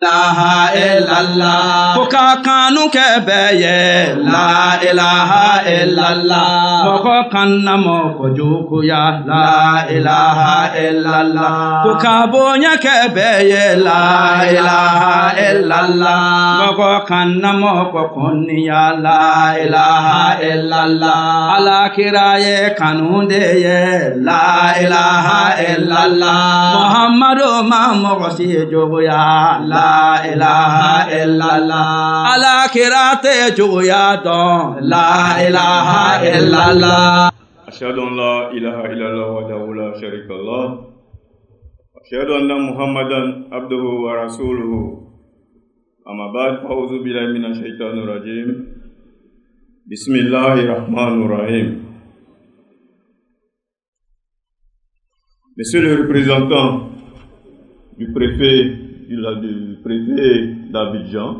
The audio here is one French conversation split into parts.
ilaha illallah Koka kanu kebeye la ilaha illallah Moko kanna moko jukuya la ilaha illallah Koka bonya kebeye la ilaha illallah Moko kanna moko konniya la ilaha illallah Ala kiraye kanunde ye la ilaha illallah Muhammadu ma moko si jukuya la ilaha illallah ala kirate juya don la ilaha illallah ashhadu an la ilaha illallah wahdahu la sharika lah ashhadu anna muhammadan abduhu wa rasuluhu amma ba'd a'udhu billahi minash shaitanir rajim bismillahir rahmanir rahim. Monsieur le représentant du préfet d'Abidjan,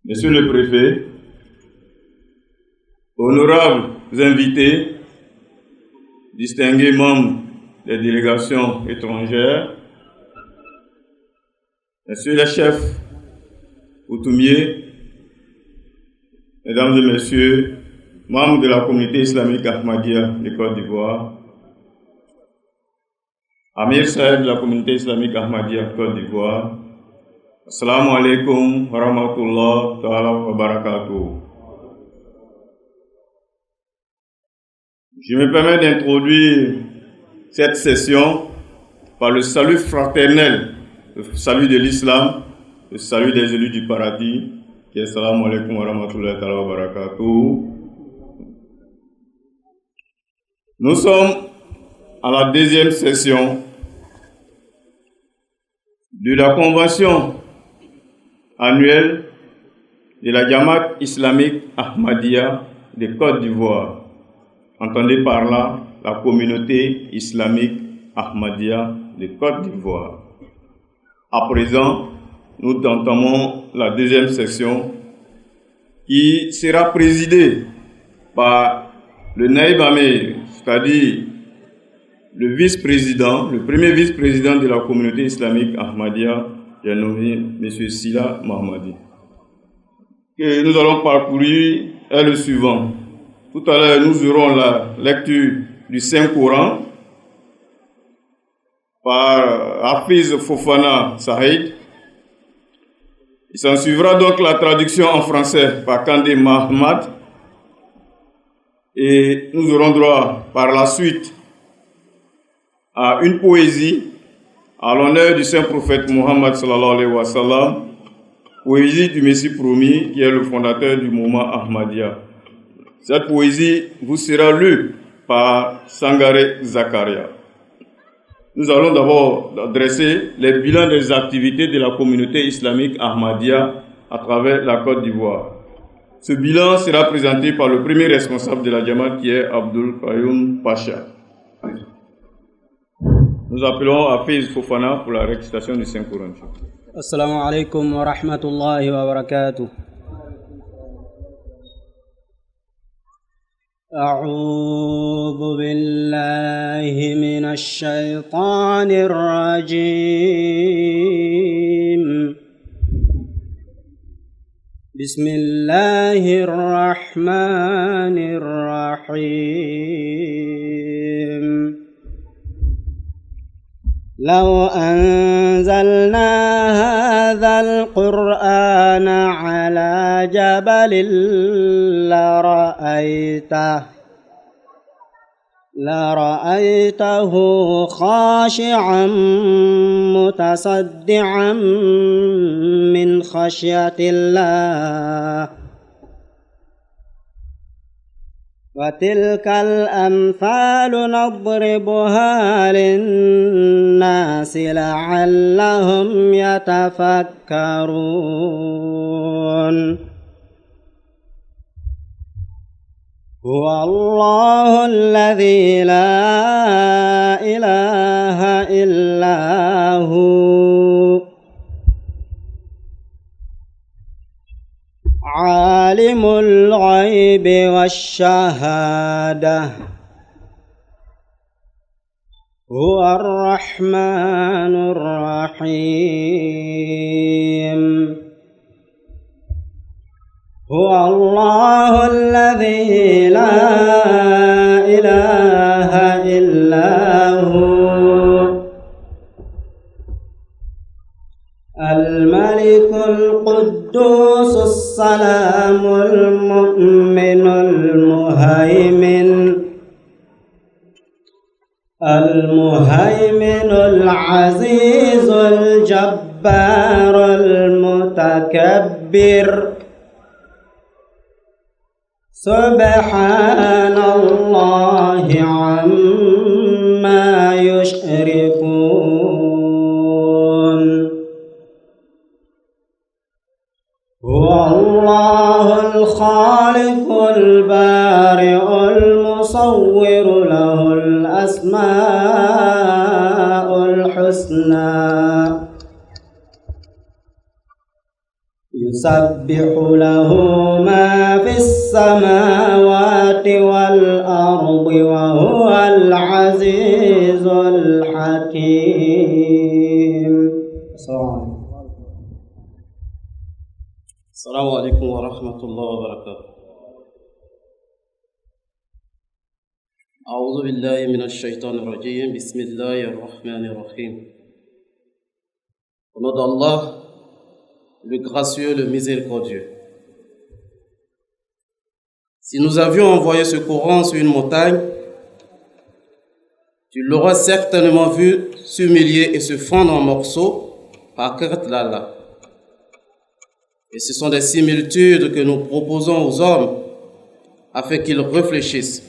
Monsieur le préfet, honorables invités, distingués membres des délégations étrangères, Monsieur le chef coutumier, Mesdames et Messieurs, membres de la communauté islamique Ahmadiyya de Côte d'Ivoire, Amir Saïd de la communauté islamique Ahmadiyya Côte d'Ivoire, Assalamu alaikum wa rahmatullah ta'ala wa barakatuh. Je me permets d'introduire cette session par le salut fraternel, le salut de l'islam, le salut des élus du paradis, qui est Assalamu alaikum wa rahmatullah ta'ala wa barakatuh. Nous sommes à la deuxième session de la convention annuelle de la Jamaat islamique Ahmadiyya de Côte d'Ivoire. Entendez par là la communauté islamique Ahmadiyya de Côte d'Ivoire. À présent, nous entamons la deuxième session qui sera présidée par le Naïb Amir, c'est-à-dire le vice-président, le premier vice-président de la communauté islamique Ahmadiyya, j'ai nommé M. Sila Mahmadi. Que nous allons parcourir est le suivant. Tout à l'heure, nous aurons la lecture du Saint-Coran par Hafiz Fofana Saïd. Il s'en suivra donc la traduction en français par Kandé Mahmad. Et nous aurons droit par la suite à une poésie à l'honneur du saint prophète Mohammed sallallahu alayhi wa sallam, poésie du Messie promis qui est le fondateur du mouvement Ahmadiyya. Cette poésie vous sera lue par Sangaré Zakaria. Nous allons d'abord dresser les bilans des activités de la communauté islamique Ahmadiyya à travers la Côte d'Ivoire. Ce bilan sera présenté par le premier responsable de la Jamaat qui est Abdul Qayoum Pacha. Nous appelons Hafiz Fofana pour la récitation du Saint-Coran. Assalamu alaikum wa rahmatullahi wa barakatuh. أعوذ بالله من الشيطان الرجيم بسم الله الرحمن الرحيم لو أنزلنا هذا القرآن على جبل لرأيته خاشعا متصدعا من خشية الله وتلك الأمثال نضربها للناس لعلهم يتفكرون هو الله الذي لا إله إلا هو عالم الغيب والشهادة هو الرحمن الرحيم هو الله الذي لا إله إلا هو الملك القدوس السلام المؤمن المهيمن العزيز الجبار المتكبر سبحان الله عما يشركون هو الله الخالق البارئ المصور له الأسماء الحسنى يسبح له ما في السماوات والأرض وهو العزيز الحكيم. السلام عليكم ورحمة الله وبركاته. أعوذ بالله من الشيطان الرجيم. بسم الله الرحمن الرحيم. Au nom d'Allah, le gracieux, le miséricordieux. Si nous avions envoyé ce Coran sur une montagne, tu l'auras certainement vu s'humilier et se fendre en morceaux par crainte d'Allah. Et ce sont des similitudes que nous proposons aux hommes afin qu'ils réfléchissent.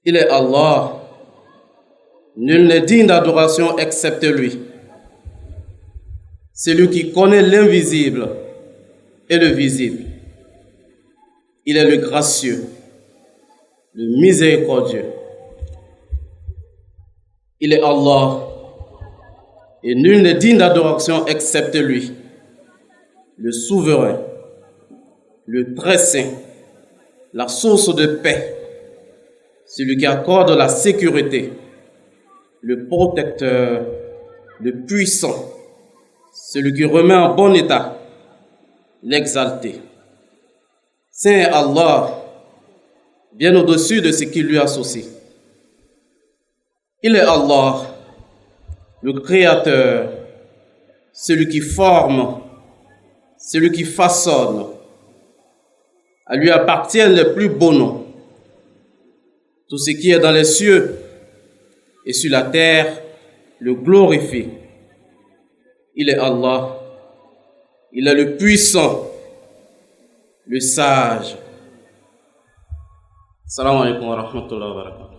Il est Allah, nul n'est digne d'adoration excepté lui. C'est lui qui connaît l'invisible et le visible. Il est le gracieux, le miséricordieux. Il est Allah, et nul n'est digne d'adoration excepté lui. Le souverain, le très saint, la source de paix, celui qui accorde la sécurité, le protecteur, le puissant, celui qui remet en bon état, l'exalté. Saint est Allah, bien au-dessus de ce qui lui associe. Il est Allah, le créateur, celui qui forme, celui qui façonne. À lui appartiennent les plus beaux noms. Tout ce qui est dans les cieux et sur la terre le glorifie. Il est Allah, il est le puissant, le sage. Salam alaikum wa rahmatullahi wa barakatuh.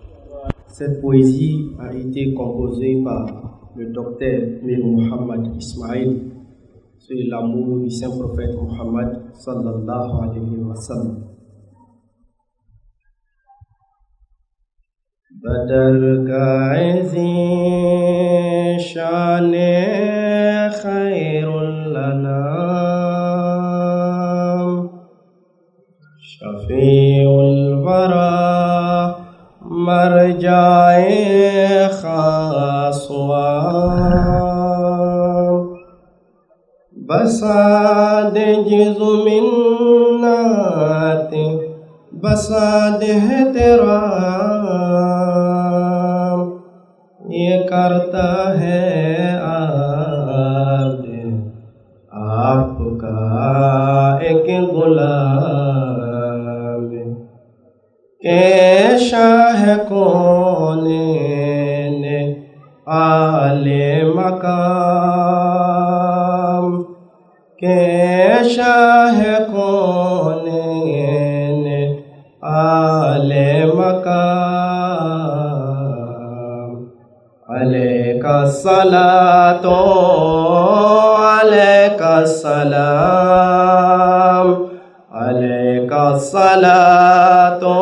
Cette poésie a été composée par le docteur Mir Muhammad Ismail sur l'amour du saint prophète Muhammad sallallahu alayhi wa sallam. Badr ka izi shane khairul lanam shafi'ul wara marjae khaswa basad jizu minnati basad tera ये करता है आर्द आपका एक गुलाम के शाह कौन ने आले मकाम के शाह कौन ने आले मकाम अलैका सलातो अलैका सलाम अलैका सलातो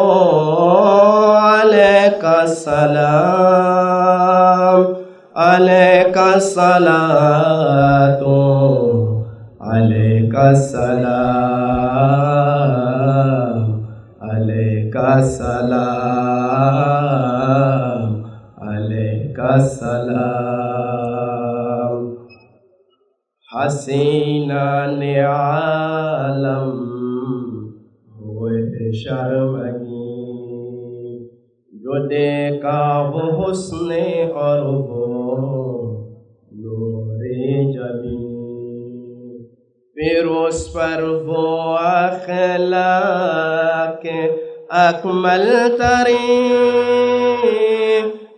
अलैका सलाम अलैका सलातो अलैका सलाम अलैका सलाम حسینان عالم ہوئے شرمگی، جو دیکھا وہ حسن اور وہ نور جبی، پھر اس پر وہ اخلاق اکمل ترین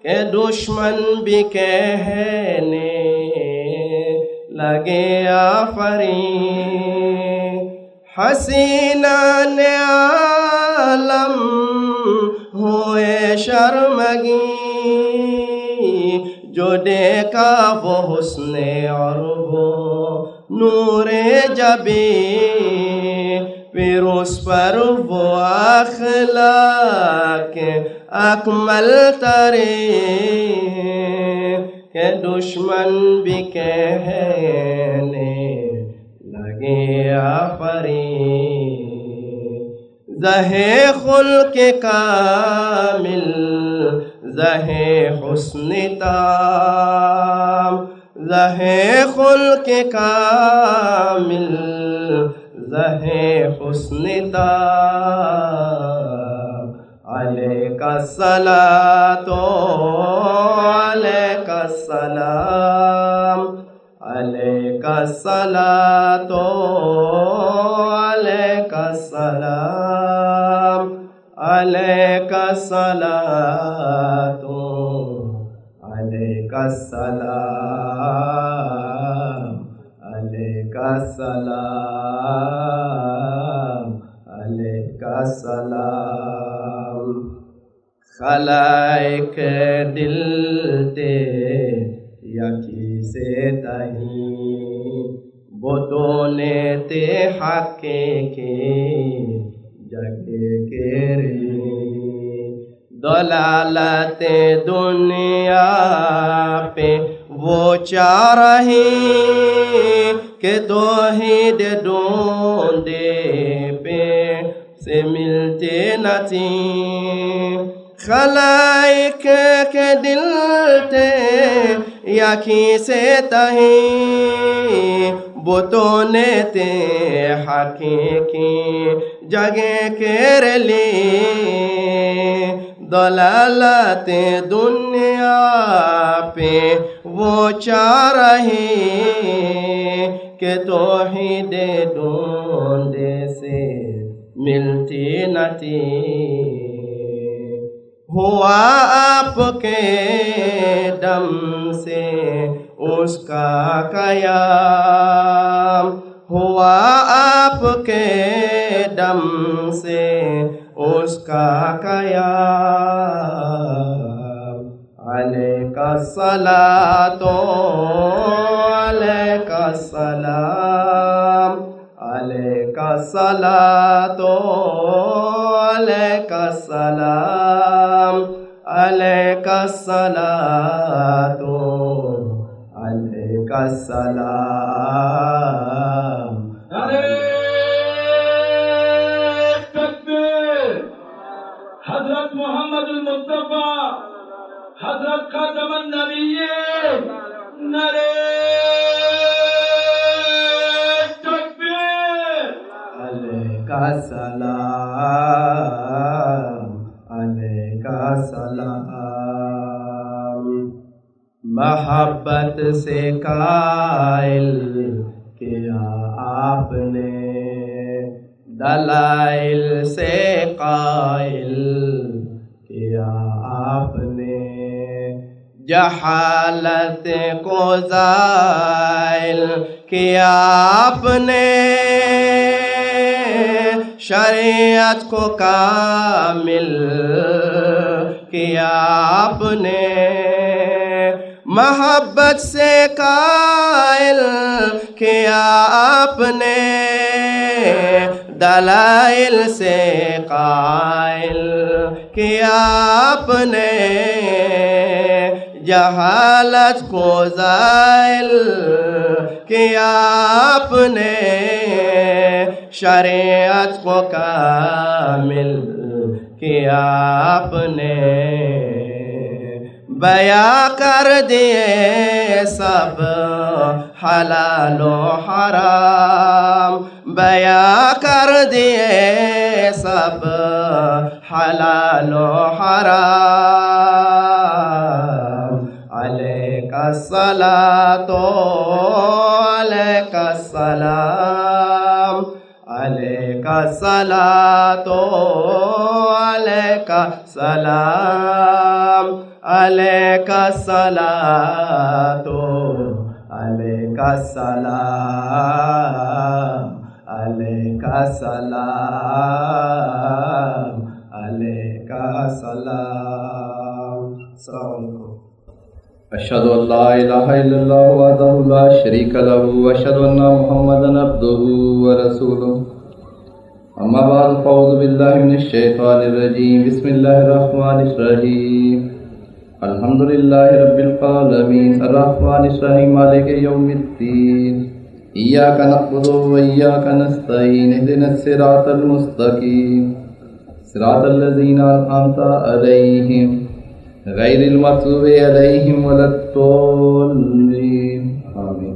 کہ دشمن بھی کہنے لگے آفرین۔ حسینان عالم ہوئے شرمگی، جو دیکھا وہ حسن اور وہ نور جبی، پھر اس پر وہ اخلاق اکمل ترین کہ دشمن بھی کہنے لگے آفرین۔ زہے خلق کامل، زہے حسن تام، زہے خلق کامل، زہے حسن تام، علیک الصلاۃ علیک السلام، علیک الصلاۃ علیک السلام، علیک الصلاۃ علیک السلام، علیک السلام، علیک السلام۔ خلائق دل تے یکی سے تہیں، بتونے تے حق کے جگہ کے رہی، دلالت دنیا پہ وہ چاہ رہی کہ توحید ڈھونڈے پہ سے ملتے نہ تھیں۔ خلائق کے دل تھے یکی سے تہیں، بتونے تے حقیقی جگہ کر لی، دلالت دنیا پہ وہ چاہ رہی کہ توحید ڈھونڈے سے ملتی نہ تھی۔ ہوا آپ کے دم سے اس کا قیام، ہوا آپ کے دم سے اس کا قیام۔ علیک الصلاۃ علیک السلام، علیک الصلاۃ علیک السلام، علیک الصلاۃ علیک السلام۔ حضرت محمد المصطفیٰ، حضرت خاتم النبیین، نعرہ تکبیر۔ علیک السلام، علیک السلام۔ محبت سے قائل کیا آپ نے، دلائل سے قائل کیا آپ نے، جہالت کو زائل کیا آپ نے، شریعت کو کامل کیا آپ نے، محبت سے قائل کیا آپ نے، دلائل سے قائل کیا آپ نے، جہالت کو زائل کیا آپ نے، شریعت کو کامل کیا آپ نے، बया कर दिए सब हलाल हराम बया कर दिए सब हलाल हराम अलैका सलातो अलैका सलाम अलैका सलातो अलैका सलाम अलैका सलातो अलैका सलाम अलैका सलाम अलैका सलाम। अस्सलामु अलैकुम। अशहदु अल्ला इलाहा इल्लल्लाह वहदहु ला शरीका लहु व अशहदु अन्ना मुहम्मदन अब्दुहु व रसूलुहु। अम्मा बाद फ़अऊज़ु बिल्लाहि मिनश शैतानिर रजीम। बिस्मिल्लाहिर रहमानिर रहीम। अल्हम्दुलिल्लाहि रब्बिल आलमीन अर्रहमानिर रहीम मालिकि यौमिद्दीन। इय्याका नअबुदु व इय्याका नस्तईन इहदिनस सिरातल मुस्तकीम सिरातल लज़ीना अनअमता अलैहिम गैरिल मग़ज़ूबि अलैहिम वलद्दोल्लीन। आमीन।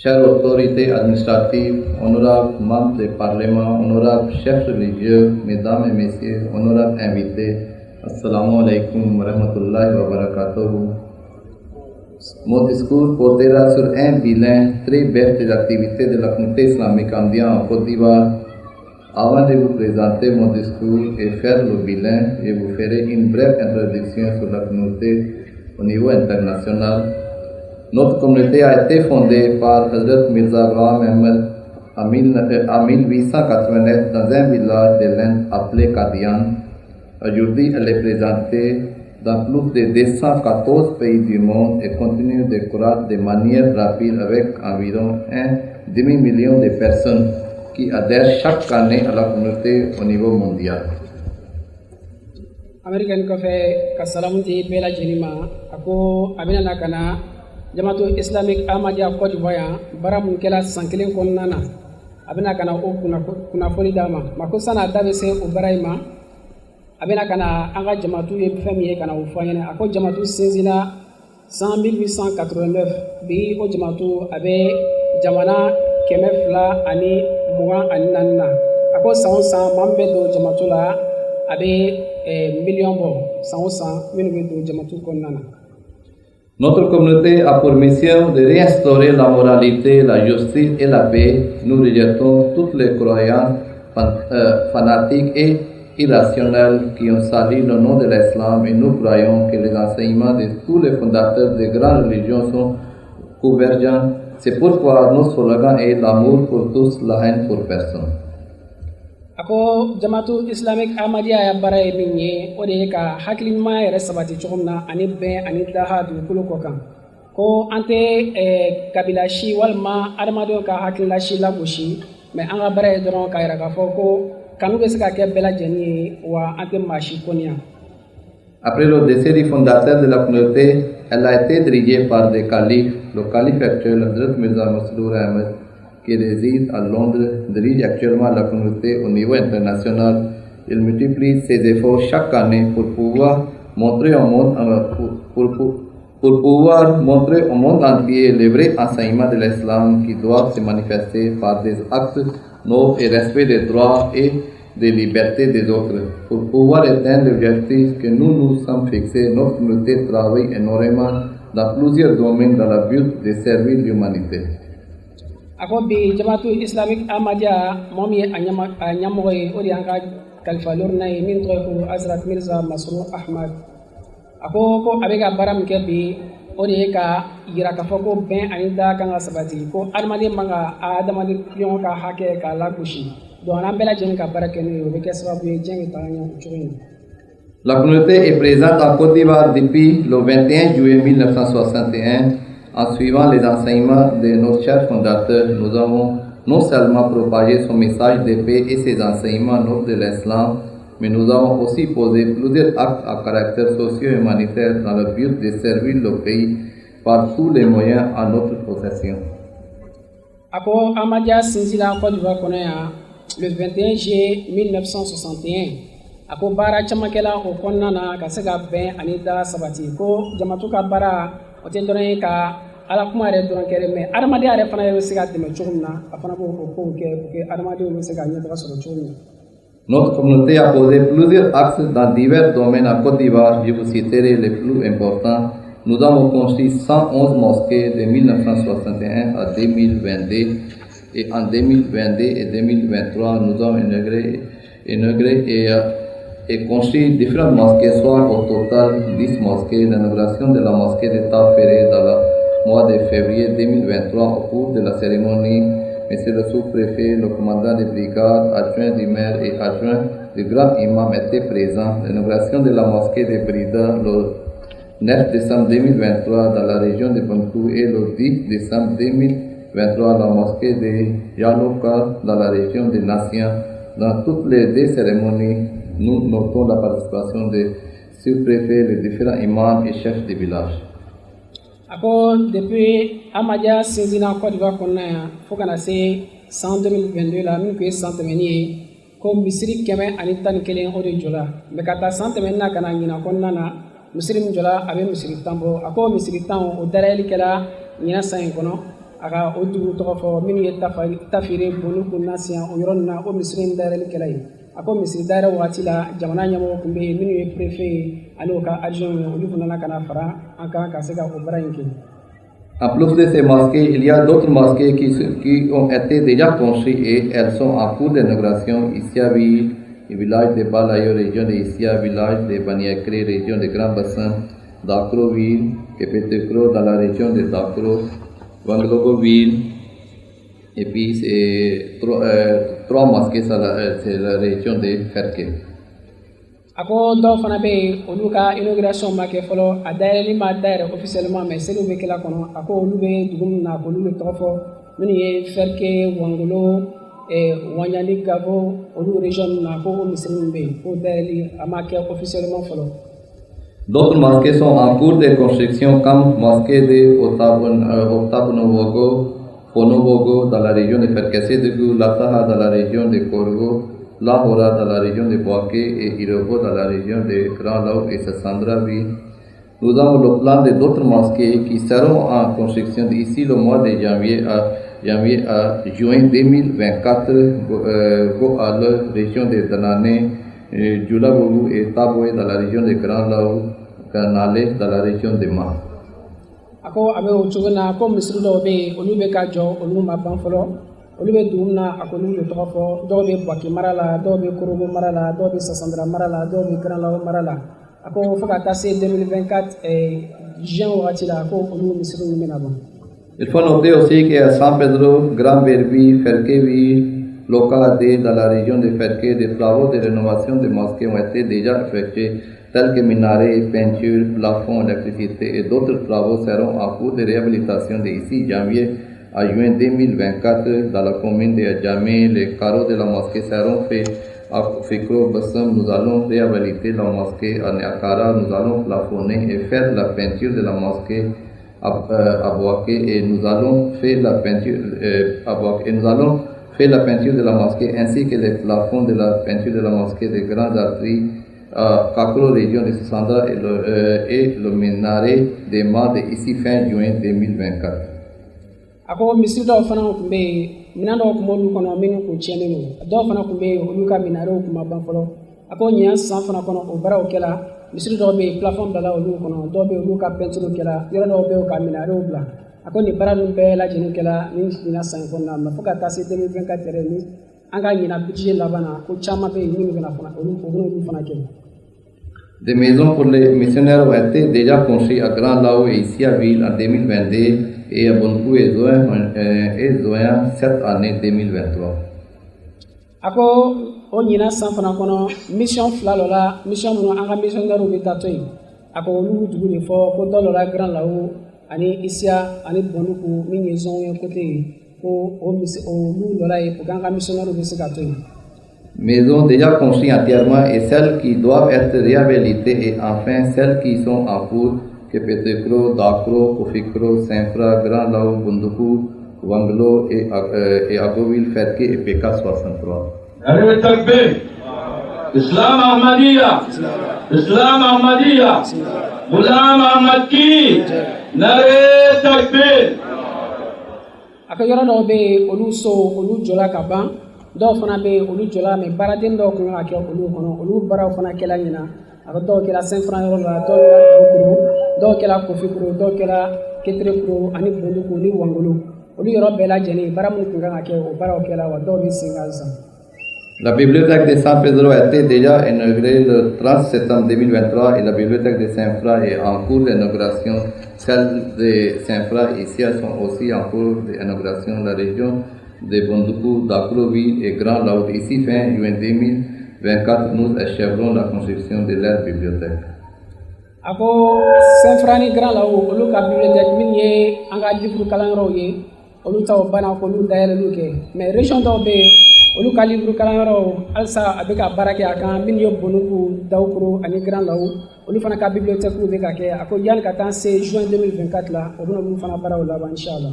Chère autorité administrative, honorables membres du Parlement, honorables chefs religieux, mesdames et messieurs, honorables invités, assalamu alaikum wa rahmatullahi wa barakatuh. Mon discours portera sur un bilan très bref des activités de la communauté islamique indienne en Côte d'Ivoire. Avant de vous présenter mon discours et faire le bilan, je vous ferai une brève introduction sur la communauté au niveau international. Notre communauté a été fondée par Hazrat Mirza Ghulam Ahmad en 1889 dans un village de l'Inde appelé Qadian. Aujourd'hui, elle est présentée dans plus de 214 pays du monde et continue de croître de manière rapide avec environ 1 demi-million de personnes qui adhèrent chaque année à la communauté au niveau mondial. American Cafe Kasalamuti Bela Jenima, Ako Abina Nakana, Jamato Islamic Ahmadiyya Côte d'Ivoire, Baramun Kela Sankilin Konana, Abina Kana Kuna Folidama, Makosana Davise Ubaraima, Abina Kana Anga Jamatu Femi Kana Ufayana, Ako Jamatu Sinzina 1889, Bi O Jamatu Abe Jamana Kemefla Ani Moua Aninana, Ako Sansa Mambedo Jamatula Abe million bon, 100 minutes Jamatu Konana. Notre communauté a pour mission de réinstaurer la moralité, la justice et la paix. Nous rejetons toutes les croyances fanatiques et irrationnelles qui ont sali le nom de l'islam et nous croyons que les enseignements de tous les fondateurs des grandes religions sont convergents. C'est pourquoi notre slogan est l'amour pour tous, la haine pour personne. Ako Jamatu Islamic Ahmadiyya ya baray minye ode ka haklima ya sabati chomna ani ben ani daha du kulukokan ko ante kabila shi walma armado ka haklila shi la bushi me anga baray doron ka ira ka foko kanu be saka ke bela jeni wa ante mashi konia. Après le décès du fondateur de la communauté, elle a été dirigée par des califes. Le calife actuel, Hazrat Mirza Masroor Ahmad, qui réside à Londres, dirige actuellement la communauté au niveau international. Il multiplie ses efforts chaque année pour pouvoir montrer au monde, entier les vrais enseignements de l'islam qui doivent se manifester par des actes nobles et respect des droits et des libertés des autres. Pour pouvoir atteindre l'objectif que nous nous sommes fixés, notre communauté travaille énormément dans plusieurs domaines dans le but de servir l'humanité. Ako bi Jamatu Islamic Ahmadiyya momi anyamoy odi anga kalfa lorna min to ko Hazrat Mirza Masroor Ahmad ako ko abega baram ke bi odi ka yira ka foko ben anida kan sabati ko almali manga adamali yon ka hake ka lakushi do an bela jen ka barake ni be ke sababu ye jen ta nyon chuin. La communauté est présente en Côte d'Ivoire depuis le 21 juillet 1961. En suivant les enseignements de notre cher fondateur, nous avons non seulement propagé son message de paix et ses enseignements nobles de l'islam, mais nous avons aussi posé plusieurs actes à caractère socio-humanitaire dans le but de servir le pays par tous les moyens à notre possession. Ako Ahmadiyya Sinzila Côte d'Ivoire le 21 juillet 1961, ako baara caman kɛla o kɔnɔna na ka se ka bɛn ani dala sabati ko jamatu ka baara o tɛ dɔrɔn ye ka ala kuma yɛrɛ dɔrɔn kɛ mais adamadenya yɛrɛ fana bɛ se ka dɛmɛ cogo min na a fana b'o kow kɛ pour que adamadenw bɛ se ka ɲɛtaga sɔrɔ cogo min na. Notre communauté a posé plusieurs axes dans divers domaines à Côte d'Ivoire. Je vous citerai les plus importants. Nous avons construit 111 mosquées de 1961 à 2022 et en 2022 et 2023 nous avons inauguré et construit différentes mosquées, soit au total 10 mosquées. L'inauguration de la mosquée de Tafere dans le mois de février 2023 au cours de la cérémonie, Monsieur le sous-préfet, le commandant des brigades, adjoint du maire et adjoint du grand imam étaient présents. L'inauguration de la mosquée de Brida le 9 décembre 2023 dans la région de Bankou et le 10 décembre 2023 la mosquée de Yaloka dans la région de Nassien. Dans toutes les deux cérémonies, nous notons la participation des sous-préfets, les différents imams et chefs de village. Ako depuis Amadia sinzina Côte d'Ivoire kɔnɔna yan fo kana se san 2022 la min tun ye san tɛmɛni ye ko misiri 111 o de jɔla mais ka taa san tɛmɛni na ka na ɲina kɔnɔna na misiri min jɔla a bɛ misiri 10 bɔ a ko misiri 10 o darayɛli kɛla ɲina san in kɔnɔ a ka o dugu tɔgɔ fɔ minnu ye Tafire Bonuku Nasiyan o yɔrɔ ninnu na o misiri in darayɛli kɛla yen a ko misiri dayɛlɛ waati la jamana ɲɛmɔgɔ tun bɛ yen minnu ye préfet ye ani o ka adjoint ye olu fana ka na fara an kan ka se ka o baara in kɛ. En plus de ces mosquées, il y a d'autres mosquées qui ont été déjà construites et elles sont en cours d'inauguration. Ici, village de Balayo, région de Issia, village de Baniakri, région de Grand Bassin, Dakroville, Kepetekro dans la région de Dakro, Wanglogoville, et puis c'est trois mosquées, c'est la région de Ferke. Ako dɔw fana bɛ yen olu ka inauguration ma kɛ fɔlɔ a dayɛlɛli ma dayɛlɛ officiellement mais seliw bɛ kɛla kɔnɔ a ko olu bɛ dugu min na k'olu bɛ tɔgɔ fɔ minnu ye Ferke, Wangolo, Wanyali, Gavo olu région min na ko o misiri min bɛ yen k'o dayɛlɛli a ma kɛ officiellement fɔlɔ. D'autres mosquées sont en cours de construction comme mosquée de Otabonovogo, Fonovogo dans la région de Ferkessédougou, Lataha dans la région de Korgo, Lahora dans la région de Boaké et Irobo dans la région de Grand Lao et Sassandraville. Nous avons le plan de d'autres mosquées qui seront en construction d'ici le mois de janvier à juin 2024 à la région de Danane, Djoulabougou et Taboué dans la région de Grand Lao, Kanale dans la région de Ma. Ako abe o cogo na ko misiri dɔw bɛ yen olu bɛ ka jɔ olu ma ban fɔlɔ olu bɛ dugu min na a ko olu bɛ tɔgɔ fɔ dɔw bɛ Baki mara la dɔw bɛ Korogo mara la dɔw bɛ Sassandra mara la dɔw bɛ Grand Lao mara la a ko fo ka taa se 2024 juin wagati la ko olu misiri ninnu bɛna ban. Il faut noter aussi qu'à San Pedro, Grand Berbi, Ferkevi, Lokade dans la région de Ferke, des travaux de rénovation des mosquées ont été déjà effectués tels que minarets, peinture, plafond, électricité et d'autres travaux seront en cours de réhabilitation d'ici janvier à juin 2024 dans la commune de Adjamé. Les carreaux de la mosquée seront faits à Fikro Bassam. Nous allons réhabiliter la mosquée à Niakara. Nous allons plafonner et faire la peinture de la mosquée à Boaké et nous allons faire la peinture de la mosquée ainsi que les plafonds de la peinture de la mosquée de Grandes Arteries à Kakro, région de Sassandra et le minaret des Mâts ici fin juin 2024. Ako misiri dɔw fana tun bɛ yen minɛn dɔw tun b'olu kɔnɔ minnu kun tiɲɛnen don dɔw fana tun bɛ yen olu ka minarew tun ma ban fɔlɔ a ko ɲinan san fana kɔnɔ o baaraw kɛla misiri dɔw bɛ yen plafond bilala olu kɔnɔ dɔw bɛ yen olu ka peinture kɛla yɔrɔ dɔw bɛ yen ka minarew bila a ko nin baara ninnu bɛɛ lajɛlen kɛla ni ɲinan san kɔnɔna na fo ka taa se 2024 yɛrɛ ni an ka ɲinan budget laban na ko caman bɛ yen minnu bɛna fana olu fana kɛ. Des maisons pour les missionnaires ont été déjà construites à Grand Lao et ici à Ville en 2022 et à Bonkou et Zoyan cette année 2023. Ako o ɲinan san fana kɔnɔ mission fila dɔ la mission minnu an ka missionnaires bɛ taa to yen a ko olu dugu de fɔ ko dɔ dɔ la Grand Lao ani Isia ani Bonkou min ye zɔn ye côté ye ko olu dɔ la ye pour que an ka missionnaires bɛ se ka to yen. Maisons déjà construites entièrement et celles qui doivent être réhabilitées et enfin celles qui sont en cours que Petekro, Dakro, Kofikro, Saint-Fra, Grand Lao, Bunduku, Wanglo et Agoville, Ferke et PK 63. Islam Ahmadiyya, Islam Ahmadiyya, Ghulam Ahmad ki, Nare Takbir. Aka yɔrɔ dɔw bɛ yen olu so olu jɔla ka ban dɔw fana bɛ yen olu jɔla mɛ baaraden dɔw kun ka kɛ olu kɔnɔ olu baaraw fana kɛla ɲina a ka dɔw kɛra sɛnfran yɔrɔ la dɔw kɛra dawukuru dɔw kɛra kofikuru dɔw kɛra keterekuru ani bonduku ni wangolo olu yɔrɔ bɛɛ lajɛlen baara minnu kun kan ka kɛ o baaraw kɛla wa dɔw bɛ sen kan sisan. La bibliothèque de San Pedro a été déjà inaugurée le 30 septembre 2023 et la bibliothèque de Saint-Fra est en cours d'inauguration. Celle de Saint-Fra ici sont aussi en cours d'inauguration. La région de Bondoukou, Dakrovi et Grand Laoud. Ici, fin juin 2024, nous achèverons la construction de leur bibliothèque. Ako Saint-Fra ni Grand Laoud, olu ka bibliothèque min ye an ka livre kalanyɔrɔw ye olu taw bana ko olu dayɛlɛliw kɛ mais région dɔw bɛ yen olu ka livre kalanyɔrɔw halisa a bɛ ka baara kɛ a kan min ye Bonuku, Dawukuru ani Grand Laoud olu fana ka bibliothèque bɛ ka kɛ a ko yanni ka taa se juin 2024 la o bɛna olu fana baaraw laban inchallah.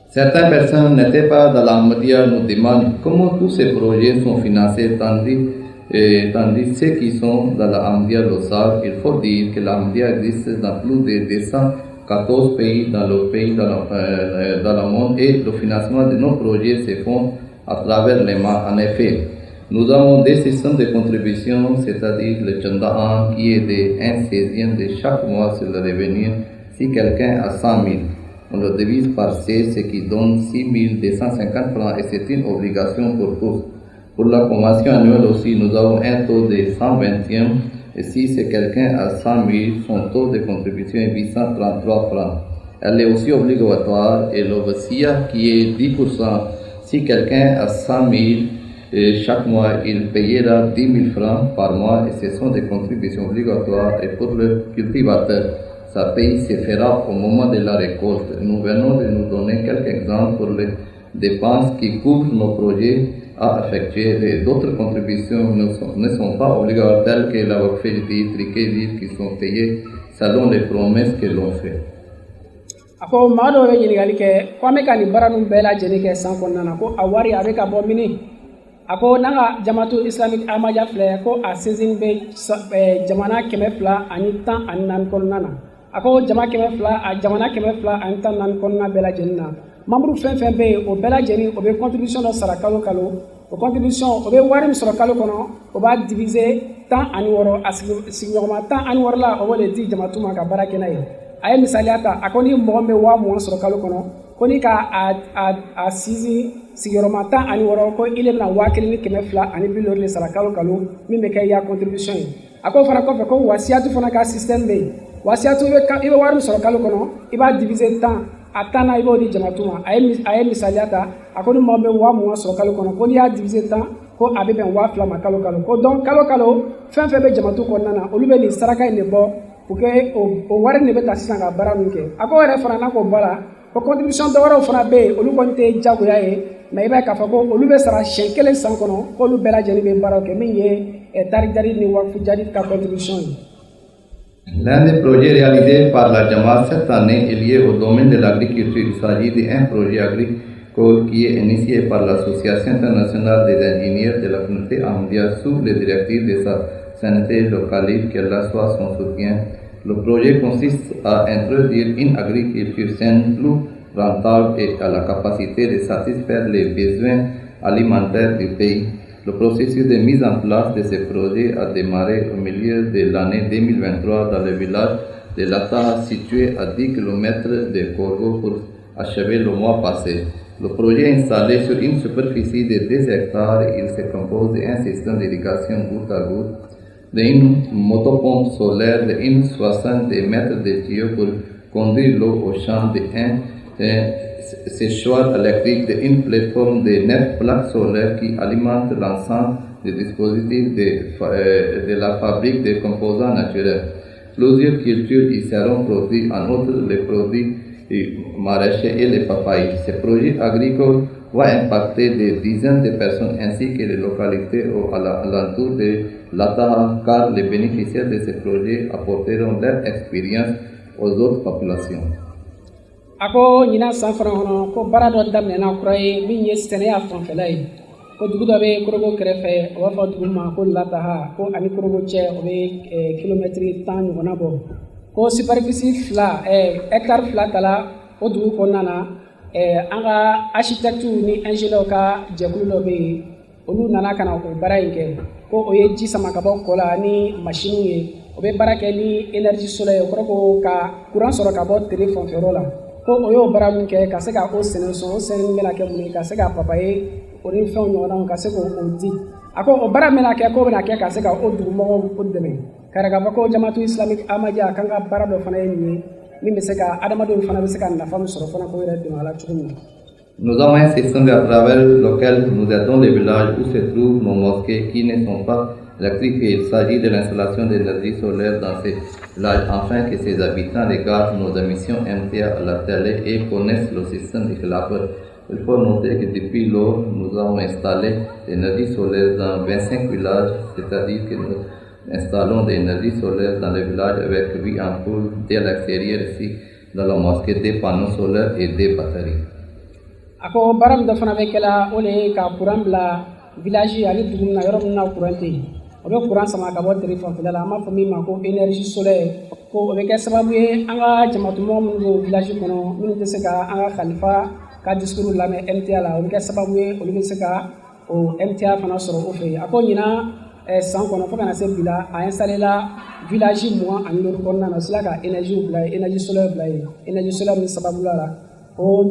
Certaines personnes n'étaient pas dans l'Ahmadiyya nous demandent comment tous ces projets sont financés tandis ceux qui sont dans l'Ahmadiyya le savent. Il faut dire que l'Ahmadiyya existe dans plus de 214 pays dans le monde et le financement de nos projets se font à travers les mains. En effet, nous avons des systèmes de contribution, c'est-à-dire le Chandaan qui est de 1/16 de chaque mois sur le revenu. Si quelqu'un a 100 000, on le divise par 16, ce qui donne 6 250 francs et c'est une obligation pour tous. Pour la convention annuelle aussi, nous avons un taux de 121 et si c'est quelqu'un à 100 000, son taux de contribution est 833 francs. Elle est aussi obligatoire et le Vassia qui est 10%. Si quelqu'un a 100 000, chaque mois, il payera 10 000 francs par mois et ce sont des contributions obligatoires. Et pour le cultivateur, sa paye se fera au moment de la récolte. Nous venons de nous donner quelques exemples pour les dépenses qui couvrent nos projets à effectuer. D'autres contributions ne sont pas obligatoires, telles que la wakfédite, qui sont payées selon les promesses que l'on fait. Ako maa dɔw bɛ ɲininkali kɛ ko an bɛ ka nin baara ninnu bɛɛ lajɛlen kɛ san kɔnɔna na ko a wari a bɛ ka bɔ mini a ko n'an ka jamatu islamic ahmadiyya filɛ ko a sinsin bɛ jamana 214 kɔnɔna na a ko jamana 214 kɔnɔna bɛɛ lajɛlen na membre fɛn fɛn bɛ yen o bɛɛ lajɛlen o bɛ contribution dɔ sara kalo kalo o contribution o bɛ wari min sɔrɔ kalo kɔnɔ o b'a diviser 16 a sigiɲɔgɔnma 16 la o b'o de di jamatu ma ka baara kɛ n'a ye. A ye misaliya ta a ko ni mɔgɔ bɛ 20,000 sɔrɔ kalo kɔnɔ ko ni ka a sinsin sigiyɔrɔma 16 ko ile bɛna 1,270 de sara kalo kalo min bɛ kɛ ya contribution ye a ko fana kɔfɛ ko wasiyatu fana ka système bɛ yen wasiyatu i bɛ wari min sɔrɔ kalo kɔnɔ i b'a diviser 10 a 10 na i b'o di jamatu ma a ye misaliya ta a ko ni mɔgɔ bɛ 20,000 sɔrɔ kalo kɔnɔ ko n'i y'a diviser 10 ko a bɛ bɛn 2,000 ma kalo kalo ko donc kalo kalo fɛn fɛn bɛ jamatu kɔnɔna na olu bɛ nin saraka in de bɔ o wari ne bɛ ta sisan ka baara min kɛ a ko yɛrɛ fana n'a ko bɔ la ko contribution dɔwɛrɛw fana bɛ yen olu kɔni tɛ jagoya ye mais i b'a ye k'a fɔ ko olu bɛ sara siɲɛ kelen san kɔnɔ k'olu bɛɛ lajɛlen bɛ baaraw kɛ min ye tari jari ni wakifu jari ka contribution ye. L'un des projets réalisés par la Jamaat cette année est lié au domaine de l'agriculture. Il s'agit d'un projet agricole qui est initié par l'Association internationale des ingénieurs de la communauté Ahmadiyya sous les directives de sa santé locale, qu'elle soit son soutien. Le projet consiste à introduire une agriculture saine, plus rentable et à la capacité de satisfaire les besoins alimentaires du pays. Le processus de mise en place de ce projet a démarré au milieu de l'année 2023 dans le village de Lataha, situé à 10 km de Korgo pour achever le mois passé. Le projet est installé sur une superficie de 2 hectares et il se compose d'un système d'irrigation goutte à goutte, d'une motopompe solaire de 60 mètres de tuyaux pour conduire l'eau au champ, d'un séchoir électrique, d'une plateforme de 9 plaques solaires qui alimentent l'ensemble des dispositifs de la fabrique de composants naturels. Plusieurs cultures y seront produites, en outre les produits maraîchers et les papayes. Ce projet agricole va impacter des dizaines de personnes ainsi que les localités alentour de Lataha, car les bénéficiaires de ce projet apporteront leur expérience aux autres populations. Ako ɲina san fana kɔnɔ ko baara dɔ daminɛna kura ye min ye sɛnɛya fanfɛla ye ko dugu dɔ bɛ korobo kɛrɛfɛ o b'a fɔ dugu ma ko lataha ko ani korobo cɛ o bɛ kilomɛtiri 10 ɲɔgɔnna bɔ ko superficie 2 hectare 2 ta la o dugu kɔnɔna na an ka architecte ni ingénieur ka jɛkulu dɔ bɛ yen olu nana ka na o baara in kɛ ko o ye ji sama ka bɔ kɔ la ni machine ye o bɛ baara kɛ ni énergie solaire o kɔrɔ ko ka courant sɔrɔ ka bɔ tere fanfɛyɔrɔ la ko o y'o baara min kɛ ka se ka o sɛnɛ sɔn o sɛnɛ min bɛna kɛ mun ye ka se ka papaye o ni fɛnw ɲɔgɔnnaw ka se k'o di a ko o baara min bɛna kɛ k'o bɛna kɛ ka se ka o dugumɔgɔw o dɛmɛ k'a yira k'a fɔ ko jamatu islamique ahmadiyya kan ka baara dɔ fana ye nin ye min bɛ se ka adamadenw fana bɛ se ka nafa min sɔrɔ fana k'o yɛrɛ dɛmɛ a la cogo min na. Nous avons un système à travers lequel nous aidons les villages où se trouvent nos mosquées qui ne sont pas électrifiées. Il s'agit de l'installation d'énergie solaire dans ces villages afin que ces habitants regardent nos émissions MTA à la télé et connaissent le système de Khilafat. Il faut noter que depuis lors, nous avons installé l'énergie solaire dans 25 villages, c'est-à-dire que nous installons de l'énergie solaire dans les villages avec 8 ampoules dès l'extérieur ici dans la mosquée, des panneaux solaires et des batteries. Ako baram da fana be kala ole ka kuran bila village ali dugum na yoro na kuran te o be kuran sama ka bo téléphone fila la ma fo mi ma ko énergie solaire ko o be ke sababu ye an ka jamatu mo mun do village kono mun te se ka an ka khalifa ka discours la me MTA la o be ke sababu ye o be se ka o MTA fana soro o fe ako nyina san kono fo kana se bila a installer la village mo an do ko na sila ka énergie bila énergie solaire bila énergie solaire ni sababu la Pour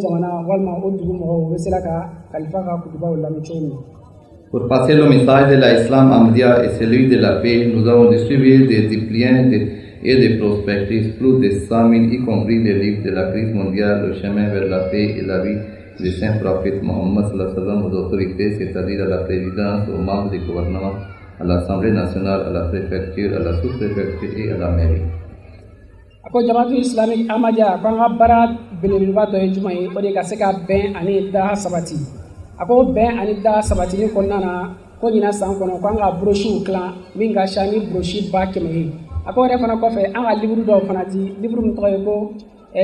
passer le message de l'islam Ahmadiyya et celui de la paix, nous avons distribué des dépliants et des prospectus, plus de 100 000, y compris des livres de la crise mondiale, le chemin vers la paix et la vie du saint prophète Mohammed aux autorités, c'est-à-dire à la présidence, aux membres du gouvernement, à l'Assemblée nationale, à la préfecture, à la sous-préfecture et à la mairie. Ako jamatu islamique ahmadiyya ko nga bara belebeleba dɔ ye juma ye o de ka se ka bɛn ani daha sabati ako bɛn ani daha sabati ni kɔnɔna na ko ɲina san kɔnɔ ko an ka brochures dilan min ka ca ni brochure 100 ye ako yɛrɛ fana kɔfɛ an ka livre dɔw fana di livre min tɔgɔ ye ko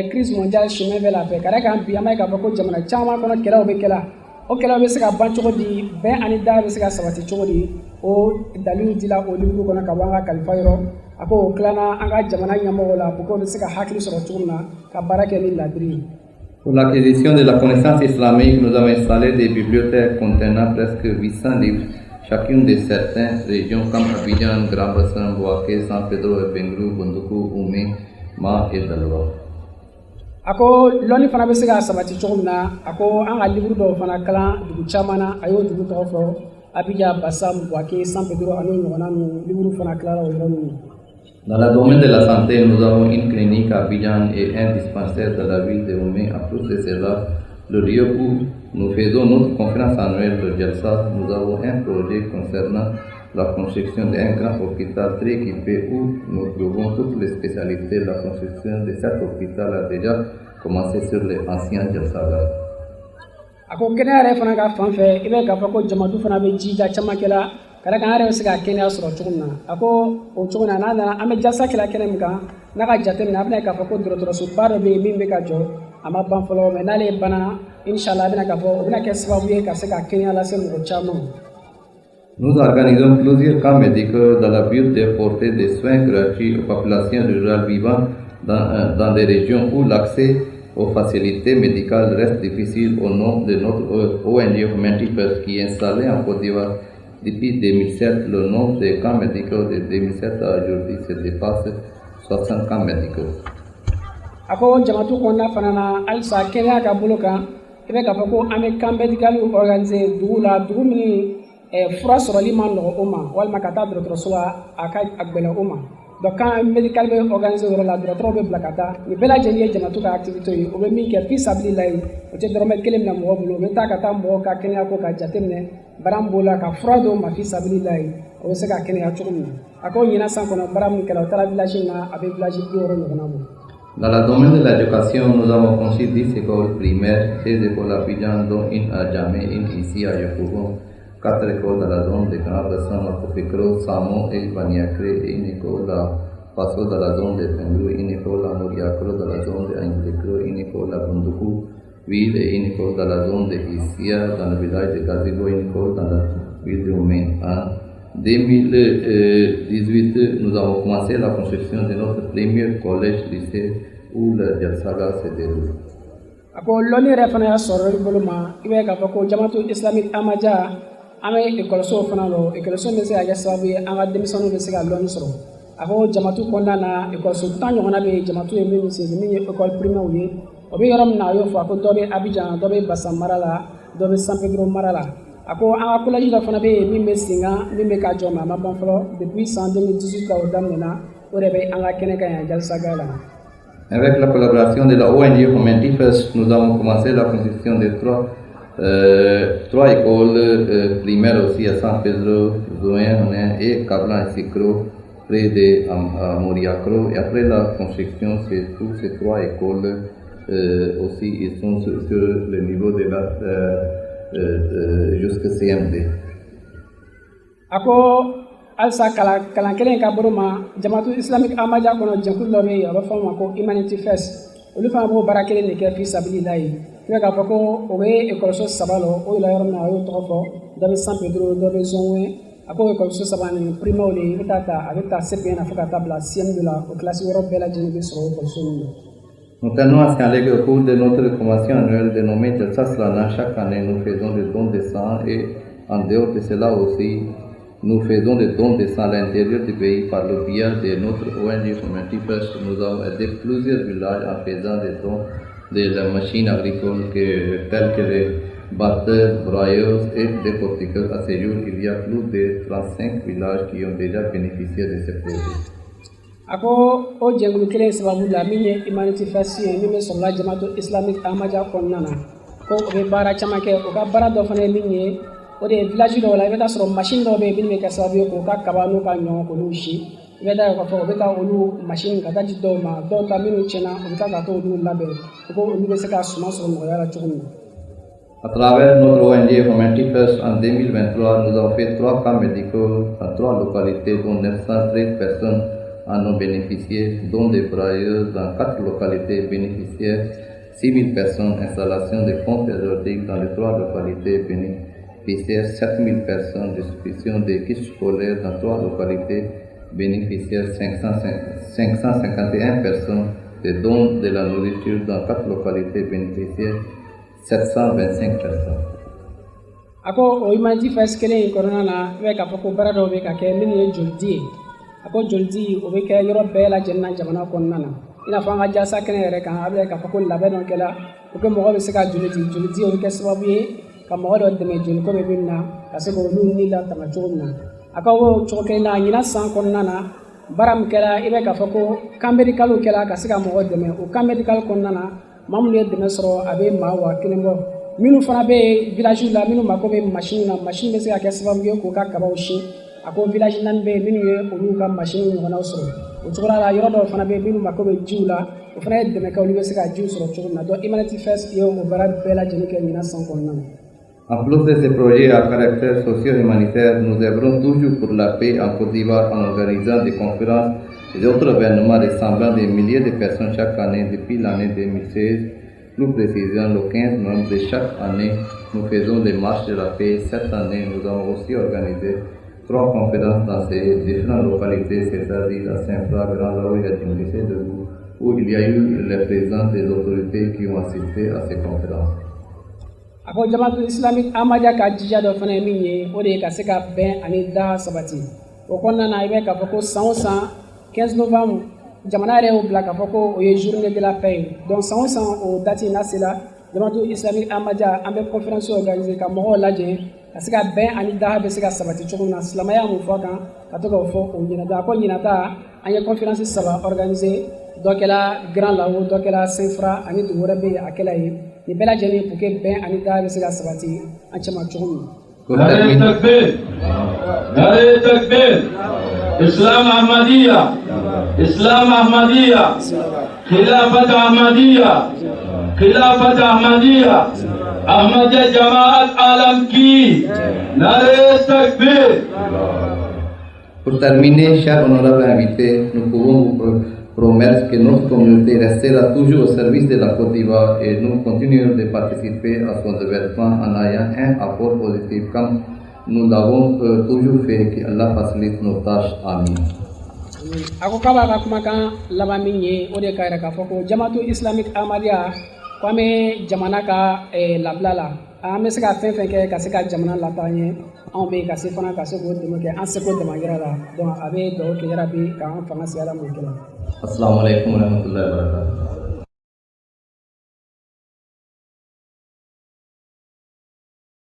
crise mondiale chemin vers la paix ka da kan bi an b'a ye k'a fɔ ko jamana caman kɔnɔ kɛlɛw bɛ kɛla o kɛlɛw bɛ se ka ban cogo di bɛn ani daha bɛ se ka sabati cogo di o dalilu dila o livre kɔnɔ ka bɔ an ka kalifa yɔrɔ. Pour l'acquisition de la connaissance islamique, nous avons installé des bibliothèques contenant presque 800 livres, chacune de certaines régions comme Abidjan, Grand Bassam, Bouaké, San Pedro, Bengrou, Bondoukou, Oumé, Ma et Dalwa. Ako loni fana bɛ se ka sabati cogo min na ako an ka livre dɔw fana kalan dugu caman na a y'o dugu tɔgɔ fɔ Abidjan, Bassam, Bouaké, San Pedro ani ɲɔgɔnna ninnu livre fana tilara o yɔrɔ ninnu. Dans le domaine de la santé, nous avons une clinique à Abidjan et un dispensaire dans la ville de Oumé. En plus de cela, le lieu où nous faisons notre conférence annuelle de Jalsa, nous avons un projet concernant la construction d'un grand hôpital très équipé où nous trouvons toutes les spécialités. La construction de cet hôpital a déjà commencé sur les anciens Jalsa. Ako kɛnɛya yɛrɛ fana ka fan fɛ i bɛ k'a fɔ ko jamatu fana bɛ jija caman kɛ la ka da kan an yɛrɛ bɛ se ka kɛnɛya sɔrɔ cogo min na a ko o cogo na n'a nana an bɛ jalsa kɛla kɛnɛ min kan n'a ka jate minɛ a bɛna k'a fɔ ko dɔgɔtɔrɔsoba dɔ bɛ yen min bɛ ka jɔ a ma ban fɔlɔ mɛ n'ale banna inshallah a bɛna k'a fɔ o bɛna kɛ sababu ye ka se ka kɛnɛya lase mɔgɔ caman. Nous organisons plusieurs camps médicaux dans le but de porter des soins gratuits aux populations rurales vivant dans des régions où l'accès aux facilités médicales reste difficile. Au nom de notre ONG Humanity First qui est installée en Côte d'Ivoire depuis 2007, le nombre de camps médicaux de 2007 à aujourd'hui se dépasse 60 camps médicaux. Ako jamatu kɔnɔna fana na halisa kɛnɛya ka bolo kan i bɛ k'a fɔ ko an bɛ camp médical organiser dugu la dugu min fura sɔrɔli ma nɔgɔ o ma walima ka taa dɔgɔtɔrɔso la a ka gɛlɛn o ma. Donc camp médical bɛ organiser yɔrɔ la dɔgɔtɔrɔw bɛ bila ka taa nin bɛɛ lajɛlen ye jamatu ka activité ye o bɛ min kɛ fi sabililayi o tɛ dɔrɔmɛ kelen minɛ mɔgɔ bolo o bɛ taa ka taa mɔgɔw ka kɛnɛya ko ka jate minɛ bara min b'o la ka fura dɔw ma fi sabililayi o bɛ se ka kɛnɛya cogo min na a ko ɲinan san kɔnɔ bara min kɛra o taara village in na a bɛ village 60 ɲɔgɔnna bɔ. Dans le domaine de l'éducation, nous avons conçu 10 écoles primaires, 6 écoles à Abidjan, dont une à Djamé, une ici à Yopougon, 4 écoles dans la zone de Grand Bassam, à Kopikro, Samo et Baniakre, et une école à Passo dans la zone de Bengrou, une école à Mouriakro dans la zone de Anglekro, une école à Bondoukou, ville et une école dans la zone de Issia, dans le village de Gazibo, une école dans la ville de Oumé. En 2018, nous avons commencé la construction de notre premier collège-lycée où le Jalsaga se déroule. Ako loni refana ya soro boluma ibe ka fako jamatu islamic amaja ame ekoloso fana lo ekoloso me se ya sababu anga demisonu be se ga loni soro ako jamatu konna na ekoloso tanyo ngona be jamatu e mi se mi ekol primaire wi obi yorom na yo fo ako dobe Abidjan dobe Bassam Marala dobe San Pedro Marala ako anga collège da fana be mi me singa mi me ka joma ma bon flo depuis 2018 ka odamena o rebe anga kene ka ya Jalsaga la. Avec la collaboration de la ONG Humanity First, nous avons commencé la construction de trois écoles primaires aussi à San Pedro, Zouen et Kablan et Sikro, près de Moriakro. Et après la construction, toutes ces trois écoles aussi ils sont sur le niveau de la jusqu'à CMD. Alsa kalan kelen ka boroma jamatu islamic amaja kono jankul lobe aba fama ko humanity first olu fana bo bara kelen ne ke fi sabilillahi fe ka fako o be ekoloso sabalo o la yorna ayo tofo dabe San Pedro dabe Zonwe ako ekoloso sabani prima ole bitata abita CPN afaka tabla CM de la classe Europe bela jeni so ko sonu. Nous tenons à signaler qu'au cours de notre convention annuelle dénommée Jalsaslana, chaque année nous faisons des dons de sang et en dehors de cela aussi nous faisons des dons de sang à l'intérieur du pays par le biais de notre ONG Humanity First. Nous avons aidé plusieurs villages en faisant des dons de la machine agricole telles que les batteurs, broyeuses et décortiqueurs. À ce jour, il y a plus de 35 villages qui ont déjà bénéficié de ce projet. Ako o jengulu kelen sababu la minye Humanity First ni me sola jamatu islamic amaja konnana ko be bara chamake o ka bara do fane minye o de village do la beta soro machine do be bin me ka sababu ko ka kabanu ka nyon ko lushi beta ko fo beta olu machine ka daji do ma do ta minu chena o beta ka to olu labe ko olu be se ka suma soro mo yara chukuni. À travers notre ONG Humanity First en 2023, nous avons fait 3 camps médicaux dans 3 localités dont 913 personnes en ont bénéficié, dont des brailleuses dans 4 localités bénéficiaires, 6 000 personnes, installation de pompes périodiques dans les 3 localités bénéficiaires, 7 000 personnes, distribution des kits scolaires dans 3 localités bénéficiaires, 551 personnes, des dons de la nourriture dans 4 localités bénéficiaires, 725 personnes. Ako o Humanity First kelen corona na we ka fako barado be ka ke min joldi ako joldi o be ke yoro be la jenna jamana konna na ina fa nga jasa kene yere kan abe ka fako labe don kala o ke mo be se ka joldi o ke sababu ye ka mo do de me jol ko be binna ka se ko lu ni la tama chonna aka wo choke na nyina san konna na baram kala ibe ka fako kambedikalo kala ka se ka mo de me o kambedikal konna na mamu ye de me soro abe ma wa kelembo minu fana be village la minu mako be machine be se ka sababu ye ko ka kabaw shi ako village nan be minu ye olu ka machine no na soro o tsora la yoro do fana be minu mako be jiula o fana de me ka olu be se ka jiu soro tsoro na do Humanity First yo o bara be la jeni ke nyina san kon nan. En plus de ces projets à caractère socio-humanitaire, nous œuvrons toujours pour la paix en Côte d'Ivoire en organisant des conférences et d'autres événements rassemblant des milliers de personnes chaque année depuis l'année 2016. Plus précisément, le 15 novembre de chaque année, nous faisons les marches de la paix. Cette année, nous avons aussi organisé 3 conférences dans ces différentes localités, c'est-à-dire à Saint-Fra, Grand Laou et à Timbrissé debout, où il y a eu la présence des autorités qui ont assisté à ces conférences. Ako jamatu islamic amaja ka jija do fana minye o de ka se ka ben ani da sabati o konna na ibe ka fako 15 novembre jamana re o bla ka fako o ye journée de la paix donc 100 o date na sila jamatu islamic amaja ambe conférence organisée ka mo laje ka se ka ben ani da be se ka sabati chogo na islamaya mu fokan ka to ka fo o nyina da ko nyina ta anya conférence saba organisée donc la Grand Laou donc la Saint-Fra ani du worabe akela yi ni bela jeni pour que ben ani da be se ka sabati an chama chogo Nare takbir Islam Ahmadiyya Khilafat Ahmadiyya Ahmadiyya Jamaat Alam ki Nare takbir. Pour terminer, chers honorables invités, nous pouvons promesse que notre communauté restera toujours au service de la Côte d'Ivoire et nous continuerons de participer à son développement en ayant un apport positif comme nous l'avons toujours fait. Que Allah facilite nos tâches. Amin. Ako kaba ka kumakan laban min ye o de ka yɛrɛ k'a fɔ ko jamatu islamique ahmadiyya ko an bɛ jamana ka labila la an bɛ se ka fɛn fɛn kɛ ka se ka jamana lataa ɲɛ anw bɛ ka se fana ka se k'o dɛmɛ kɛ an seko dama yɛrɛ la donc a bɛ dugawu kɛ yarabi k'an fanga se ala m'o kɛ. Assalamu alaikum warahmatullahi wabarakatuh.